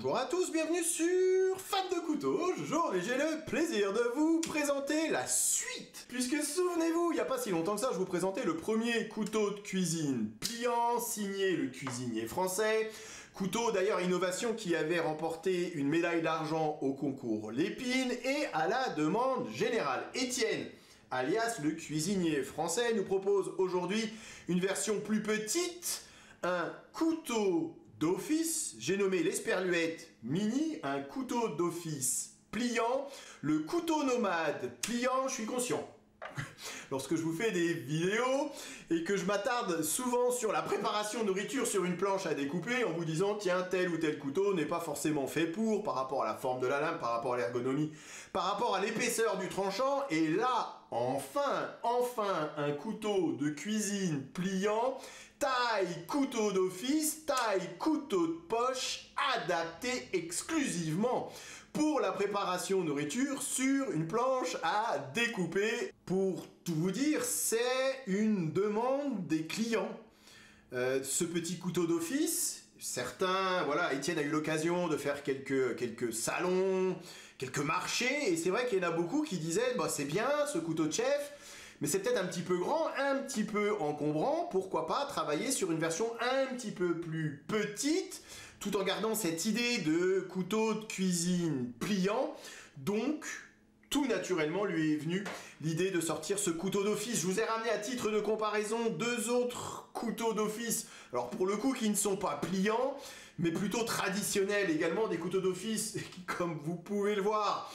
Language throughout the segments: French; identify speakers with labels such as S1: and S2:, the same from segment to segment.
S1: Bonjour à tous, bienvenue sur Fan de couteaux. Aujourd'hui j'ai le plaisir de vous présenter la suite. Puisque souvenez-vous, il n'y a pas si longtemps que ça, je vous présentais le premier couteau de cuisine pliant, signé le cuisinier français. Couteau d'ailleurs innovation qui avait remporté une médaille d'argent au concours Lépine et à la demande générale. Étienne, alias le cuisinier français, nous propose aujourd'hui une version plus petite, un couteau d'office, j'ai nommé l'Esperluette Mini, un couteau d'office pliant, le couteau nomade pliant, je suis conscient. Lorsque je vous fais des vidéos et que je m'attarde souvent sur la préparation de nourriture sur une planche à découper en vous disant tiens tel ou tel couteau n'est pas forcément fait pour par rapport à la forme de la lame, par rapport à l'ergonomie, par rapport à l'épaisseur du tranchant, et là enfin un couteau de cuisine pliant, taille couteau d'office, taille couteau de poche, adapté exclusivement pour la préparation de nourriture sur une planche à découper. Pour tout vous dire, c'est une demande des clients. Ce petit couteau d'office, certains, voilà, Étienne a eu l'occasion de faire quelques salons, quelques marchés, et c'est vrai qu'il y en a beaucoup qui disaient bah, c'est bien ce couteau de chef, mais c'est peut-être un petit peu grand, un petit peu encombrant, pourquoi pas travailler sur une version un petit peu plus petite, tout en gardant cette idée de couteau de cuisine pliant. Donc, tout naturellement lui est venu l'idée de sortir ce couteau d'office. Je vous ai ramené à titre de comparaison deux autres couteaux d'office, alors pour le coup qui ne sont pas pliants, mais plutôt traditionnels également, des couteaux d'office qui, comme vous pouvez le voir,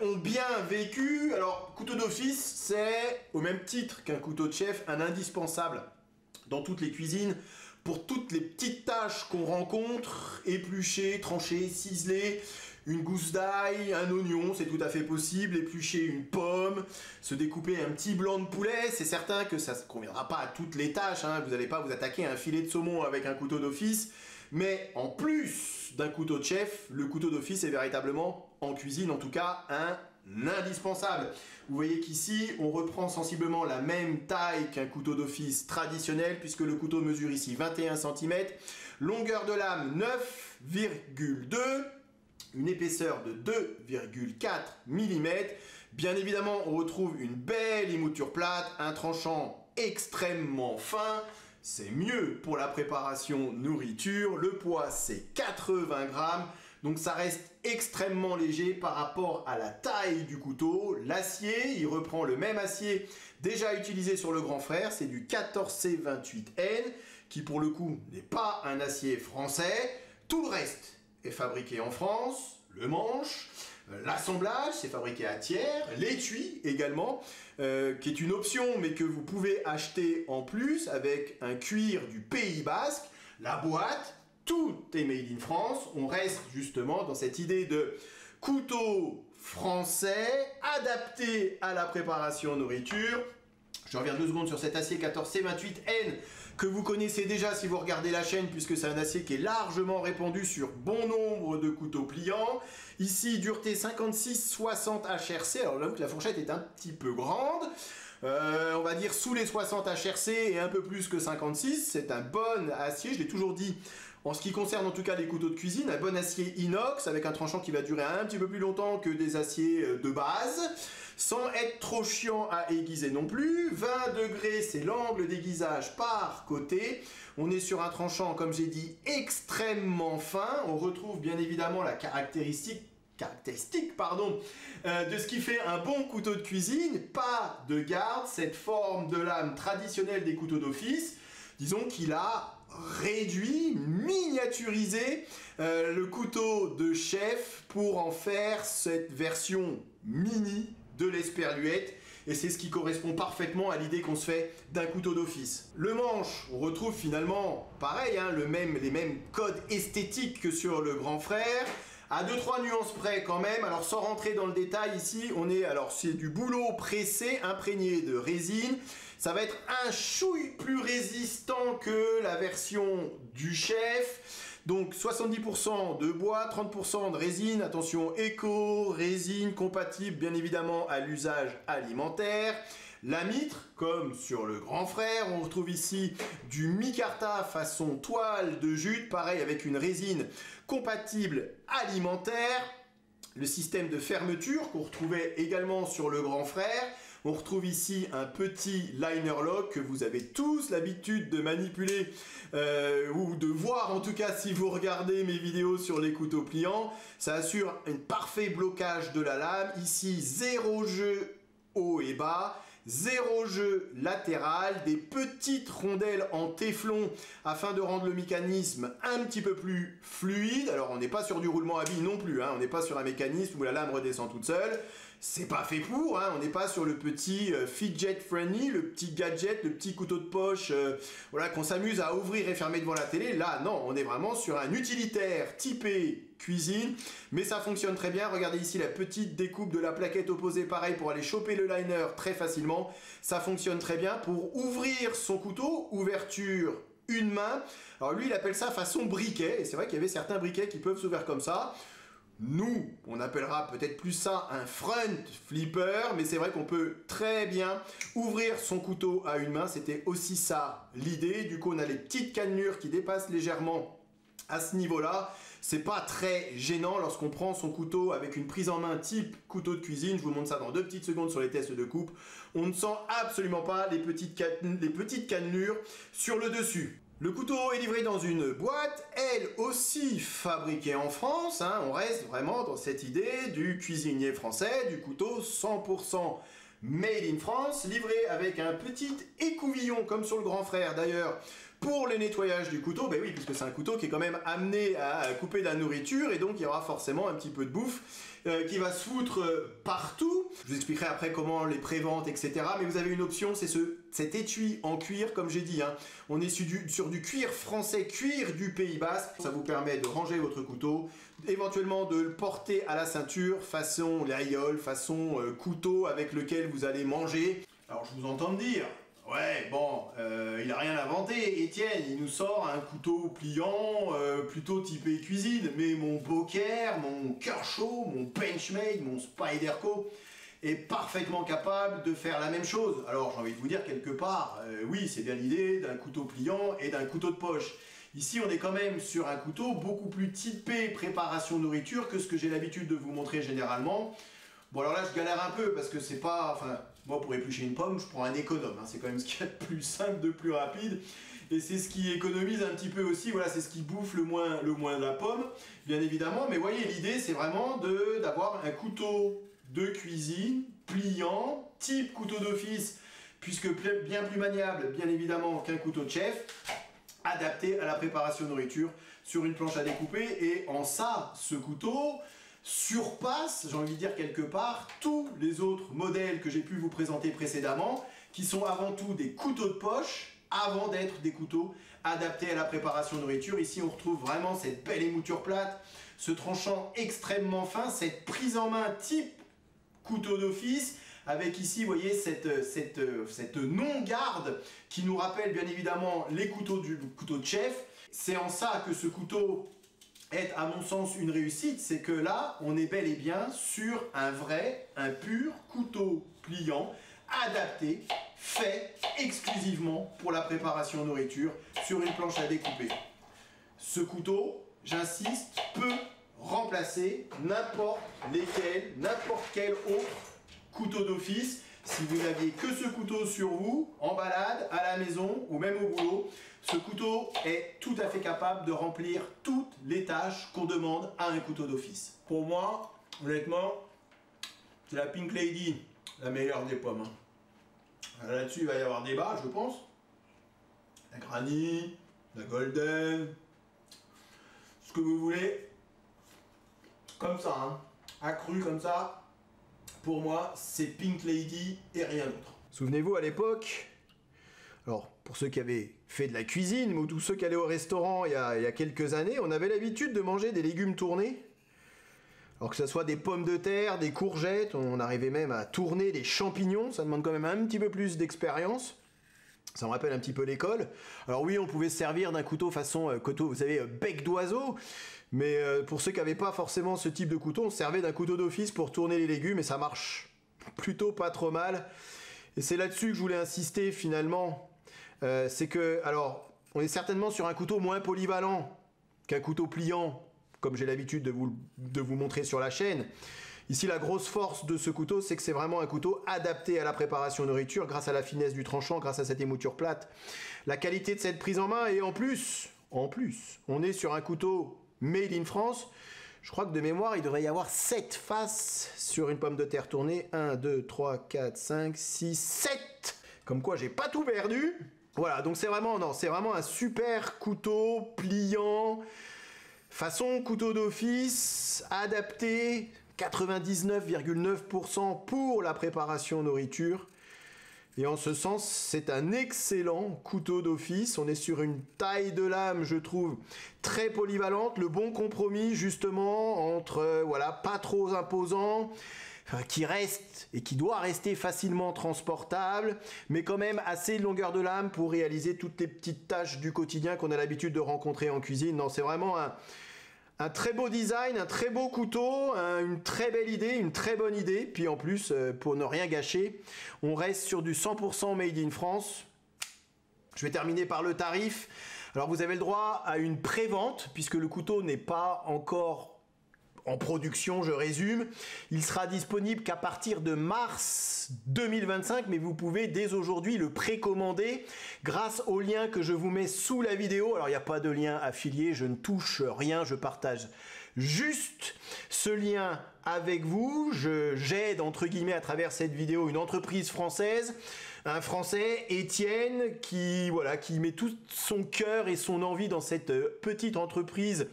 S1: ont bien vécu. Alors, couteau d'office, c'est, au même titre qu'un couteau de chef, un indispensable dans toutes les cuisines, pour toutes les petites tâches qu'on rencontre, éplucher, trancher, ciseler, une gousse d'ail, un oignon, c'est tout à fait possible, éplucher une pomme, se découper un petit blanc de poulet, c'est certain que ça ne conviendra pas à toutes les tâches, hein. Vous n'allez pas vous attaquer à un filet de saumon avec un couteau d'office, mais en plus d'un couteau de chef, le couteau d'office est véritablement, en cuisine en tout cas, un indispensable. Vous voyez qu'ici, on reprend sensiblement la même taille qu'un couteau d'office traditionnel, puisque le couteau mesure ici 21 cm, longueur de lame 9,2, une épaisseur de 2,4 mm. Bien évidemment, on retrouve une belle émouture plate, un tranchant extrêmement fin. C'est mieux pour la préparation nourriture. Le poids, c'est 80 grammes. Donc ça reste extrêmement léger par rapport à la taille du couteau. L'acier, il reprend le même acier déjà utilisé sur le grand frère. C'est du 14C28N, qui pour le coup n'est pas un acier français. Tout le reste est fabriqué en France. Le manche, l'assemblage, c'est fabriqué à Thiers, l'étui également, qui est une option mais que vous pouvez acheter en plus avec un cuir du Pays Basque, la boîte, tout est made in France. On reste justement dans cette idée de couteau français adapté à la préparation de nourriture. Je reviens 2 secondes sur cet acier 14C28N que vous connaissez déjà si vous regardez la chaîne, puisque c'est un acier qui est largement répandu sur bon nombre de couteaux pliants. Ici, dureté 56-60 HRC. Alors j'avoue que la fourchette est un petit peu grande. On va dire sous les 60 HRC et un peu plus que 56. C'est un bon acier, je l'ai toujours dit. En ce qui concerne en tout cas les couteaux de cuisine, un bon acier inox avec un tranchant qui va durer un petit peu plus longtemps que des aciers de base, sans être trop chiant à aiguiser non plus. 20 degrés, c'est l'angle d'aiguisage par côté. On est sur un tranchant, comme j'ai dit, extrêmement fin. On retrouve bien évidemment la caractéristique de ce qui fait un bon couteau de cuisine. Pas de garde, cette forme de lame traditionnelle des couteaux d'office. Disons qu'il a réduit, miniaturisé le couteau de chef pour en faire cette version mini de l'Esperluette, et c'est ce qui correspond parfaitement à l'idée qu'on se fait d'un couteau d'office. Le manche, on retrouve finalement pareil, hein, les mêmes codes esthétiques que sur le grand frère, à 2-3 nuances près quand même. Alors sans rentrer dans le détail ici, c'est du bouleau pressé imprégné de résine. Ça va être un chouille plus résistant que la version du chef. Donc 70% de bois, 30% de résine. Attention, éco, résine compatible bien évidemment à l'usage alimentaire. la mitre, comme sur le grand frère. On retrouve ici du micarta façon toile de jute, pareil avec une résine compatible alimentaire. Le système de fermeture qu'on retrouvait également sur le grand frère. On retrouve ici un petit liner lock que vous avez tous l'habitude de manipuler ou de voir en tout cas si vous regardez mes vidéos sur les couteaux pliants. Ça assure un parfait blocage de la lame. Ici, zéro jeu haut et bas. Zéro jeu latéral, des petites rondelles en téflon afin de rendre le mécanisme un petit peu plus fluide. Alors on n'est pas sur du roulement à billes non plus, hein. On n'est pas sur un mécanisme où la lame redescend toute seule. C'est pas fait pour, hein. On n'est pas sur le petit fidget friendly, le petit gadget, le petit couteau de poche voilà, qu'on s'amuse à ouvrir et fermer devant la télé. Là non, on est vraiment sur un utilitaire typé cuisine, mais ça fonctionne très bien. Regardez ici la petite découpe de la plaquette opposée, pareil pour aller choper le liner très facilement. Ça fonctionne très bien pour ouvrir son couteau, ouverture une main. Alors lui il appelle ça façon briquet, et c'est vrai qu'il y avait certains briquets qui peuvent s'ouvrir comme ça. Nous, on appellera peut-être plus ça un front flipper, mais c'est vrai qu'on peut très bien ouvrir son couteau à une main. C'était aussi ça l'idée. Du coup, on a les petites cannelures qui dépassent légèrement à ce niveau-là. C'est pas très gênant lorsqu'on prend son couteau avec une prise en main type couteau de cuisine. Je vous montre ça dans 2 petites secondes sur les tests de coupe. On ne sent absolument pas les petites cannelures sur le dessus. Le couteau est livré dans une boîte, elle aussi fabriquée en France, hein. On reste vraiment dans cette idée du cuisinier français, du couteau 100% made in France, livré avec un petit écouvillon comme sur le grand frère d'ailleurs. Pour le nettoyage du couteau, ben oui, puisque c'est un couteau qui est quand même amené à couper de la nourriture, et donc il y aura forcément un petit peu de bouffe qui va se foutre partout. Je vous expliquerai après comment les préventes, etc. Mais vous avez une option, c'est cet étui en cuir, comme j'ai dit, hein. On est sur du cuir français, cuir du Pays Basque. Ça vous permet de ranger votre couteau, éventuellement de le porter à la ceinture, façon l'aïeul, façon couteau avec lequel vous allez manger. Alors je vous entends dire... Ouais, bon, il a rien inventé, Étienne, il nous sort un couteau pliant plutôt typé cuisine, mais mon Poker, mon Kershaw, mon Benchmade, mon Spyderco est parfaitement capable de faire la même chose. Alors j'ai envie de vous dire quelque part, oui, c'est bien l'idée d'un couteau pliant et d'un couteau de poche. Ici, on est quand même sur un couteau beaucoup plus typé préparation nourriture que ce que j'ai l'habitude de vous montrer généralement. Bon alors là je galère un peu parce que c'est pas... Enfin, moi pour éplucher une pomme, je prends un économe, hein. C'est quand même ce qu'il y a de plus simple, de plus rapide. Et c'est ce qui économise un petit peu aussi, voilà, c'est ce qui bouffe le moins de la pomme, bien évidemment. Mais voyez, l'idée c'est vraiment d'avoir un couteau de cuisine, pliant, type couteau d'office, puisque bien plus maniable, bien évidemment, qu'un couteau de chef, adapté à la préparation de nourriture sur une planche à découper. Et en ça, ce couteau... surpasse, j'ai envie de dire quelque part, tous les autres modèles que j'ai pu vous présenter précédemment, qui sont avant tout des couteaux de poche, avant d'être des couteaux adaptés à la préparation de nourriture. Ici, on retrouve vraiment cette belle émouture plate, ce tranchant extrêmement fin, cette prise en main type couteau d'office, avec ici, vous voyez, cette non-garde qui nous rappelle bien évidemment les couteaux de chef. C'est en ça que ce couteau est à mon sens une réussite, c'est que là on est bel et bien sur un pur couteau pliant adapté, fait exclusivement pour la préparation de nourriture sur une planche à découper. Ce couteau, j'insiste, peut remplacer n'importe quel autre couteau d'office. Si vous n'aviez que ce couteau sur vous, en balade, à la maison ou même au boulot, ce couteau est tout à fait capable de remplir toutes les tâches qu'on demande à un couteau d'office. Pour moi, honnêtement, c'est la Pink Lady, la meilleure des pommes. Là-dessus, il va y avoir débat, je pense. La Granny, la Golden, ce que vous voulez. Comme ça, hein. Accru comme ça. Pour moi, c'est Pink Lady et rien d'autre. Souvenez-vous, à l'époque, alors pour ceux qui avaient fait de la cuisine, ou tous ceux qui allaient au restaurant il y a quelques années, on avait l'habitude de manger des légumes tournés. Alors que ce soit des pommes de terre, des courgettes, on arrivait même à tourner des champignons, ça demande quand même un petit peu plus d'expérience. Ça me rappelle un petit peu l'école. Alors oui, on pouvait se servir d'un couteau façon couteau, vous savez, bec d'oiseau. Mais pour ceux qui n'avaient pas forcément ce type de couteau, on se servait d'un couteau d'office pour tourner les légumes et ça marche plutôt pas trop mal. Et c'est là-dessus que je voulais insister finalement. C'est que, alors, on est certainement sur un couteau moins polyvalent qu'un couteau pliant, comme j'ai l'habitude de vous montrer sur la chaîne. Ici, la grosse force de ce couteau, c'est que c'est vraiment un couteau adapté à la préparation de nourriture, grâce à la finesse du tranchant, grâce à cette émouture plate, la qualité de cette prise en main, et en plus, on est sur un couteau made in France. Je crois que de mémoire, il devrait y avoir 7 faces sur une pomme de terre tournée. 1, 2, 3, 4, 5, 6, 7. Comme quoi, j'ai pas tout perdu. Voilà, donc c'est vraiment un super couteau pliant, façon couteau d'office, adapté, 99,9% pour la préparation nourriture. Et en ce sens, c'est un excellent couteau d'office. On est sur une taille de lame, je trouve, très polyvalente. Le bon compromis, justement, entre, voilà, pas trop imposant, qui reste et qui doit rester facilement transportable, mais quand même assez de longueur de lame pour réaliser toutes les petites tâches du quotidien qu'on a l'habitude de rencontrer en cuisine. Non, c'est vraiment un très beau design, un très beau couteau, une très belle idée, une très bonne idée. Puis en plus, pour ne rien gâcher, on reste sur du 100% made in France. Je vais terminer par le tarif. Alors vous avez le droit à une pré-vente, puisque le couteau n'est pas encore en production, je résume. Il sera disponible qu'à partir de mars 2025, mais vous pouvez dès aujourd'hui le précommander grâce au lien que je vous mets sous la vidéo. Alors il n'y a pas de lien affilié, je ne touche rien, je partage juste ce lien avec vous. J'aide entre guillemets à travers cette vidéo une entreprise française, un Français, Étienne, qui met tout son cœur et son envie dans cette petite entreprise,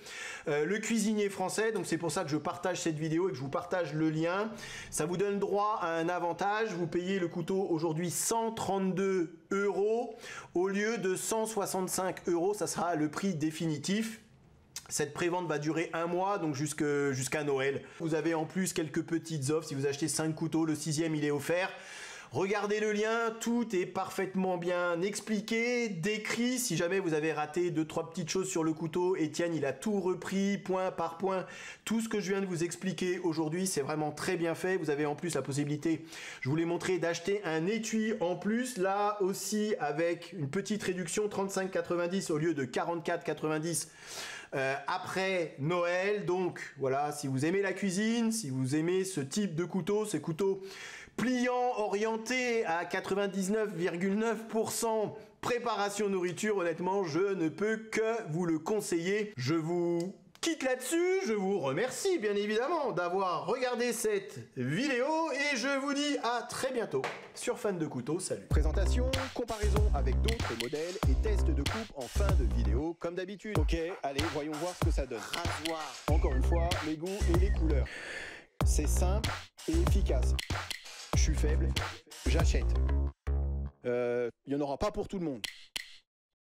S1: le cuisinier français. Donc c'est pour ça que je partage cette vidéo et que je vous partage le lien. Ça vous donne droit à un avantage. Vous payez le couteau aujourd'hui 132 € au lieu de 165 €. Ça sera le prix définitif. Cette prévente va durer un mois, donc jusqu'à Noël. Vous avez en plus quelques petites offres. Si vous achetez 5 couteaux, le 6e il est offert. Regardez le lien, tout est parfaitement bien expliqué, décrit. Si jamais vous avez raté 2-3 petites choses sur le couteau, Étienne il a tout repris point par point. Tout ce que je viens de vous expliquer aujourd'hui, c'est vraiment très bien fait. Vous avez en plus la possibilité, je vous l'ai montré, d'acheter un étui en plus. Là aussi avec une petite réduction, 35,90 € au lieu de 44,90 € après Noël. Donc voilà, si vous aimez la cuisine, si vous aimez ce type de couteau, ces couteaux pliant, orienté à 99,9% préparation nourriture, honnêtement, je ne peux que vous le conseiller. Je vous quitte là-dessus, je vous remercie bien évidemment d'avoir regardé cette vidéo et je vous dis à très bientôt sur Fan de Couteau. Salut. Présentation, comparaison avec d'autres modèles et test de coupe en fin de vidéo comme d'habitude. Ok, allez, voyons voir ce que ça donne. Rasoir. Encore une fois, les goûts et les couleurs. C'est simple et efficace. Je suis faible, j'achète. Il n'y en aura pas pour tout le monde.